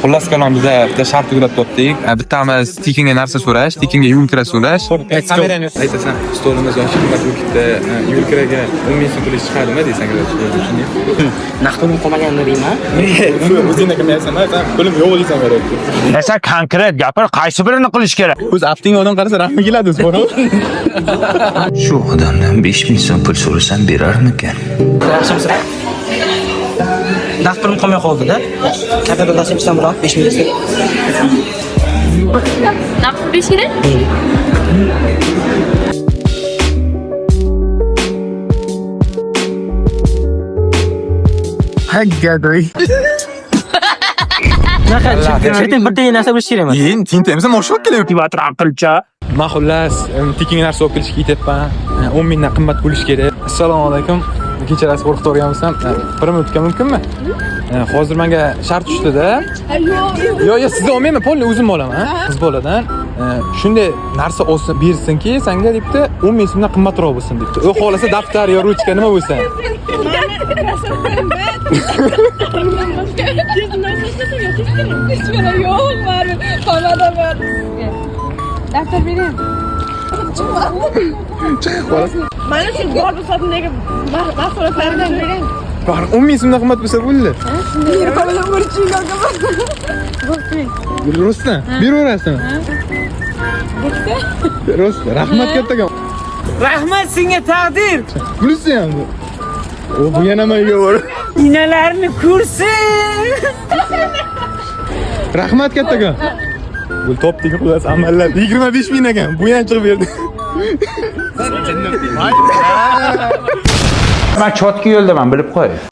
Xullas kalom bitta shart yuklab topdik. Bittamiz Tikingga narsa so'rash, Tikingga yo'lkira so'rash. Kamerani aytasan, stolimiz yoshi qimmat bu bitta yo'lkiraga 10 ming so'm pul chiqadimi deysan, tushundingmi? Naqd pulim qolmaganini deyman. O'zingga qilyapsan, sen pulim yo'q deysan kerak. Esa konkret gapir, qaysi birini qilish kerak? O'z afting odam qarasa rahmi keladi o'zbora. Shu odamdan 5000 so'm pul so'rasam berarmikan? Yaxshimisiz? Naqd pulim qolmay qoldi-da. Katada dashtashdan bilan 5000 so'm. Naqd 5 kerak? Haggadoy. Bitta narsa bo'lishi kerakmi? Yin, tintamsa moshok kelyapti. Motivator aqlcha. Men xullas Tiking narsa olib kelishga ketyapman. 10 mingdan qimmat bo'lish kerak. Assalomu alaykum. Kechasi qo'rqib o'rganmasam, 1 minutga mumkinmi? Hozir menga shart tushdi-da. Yo'q, sizni olmayman, polni o'zim olaman, qiz boladan. Shunday narsa olsin, bersinki, senga debdi, 10 ming so'mdan qimmatroq bo'lsin debdi. U xolasa daftar yo ruchka nima bo'lsa. Daftar bering. Mana shu bor so'zimdagi mahsulotlardan bering. Bar 10 ming so'mdan qimmat bo'lsa bo'ldi. Rostdan, beraverasizmi? Rost, rahmat kattagon. Rahmat senga taqdir. Pulsi ham bu. O bu yana nimaga bor? Inalarni ko'rsin. Rahmat kattagon. Bu topdik xullas amallar 25 ming ekan. Bu ham chiqib berdi. Men chotki yo'ldaman, bilib qo'y.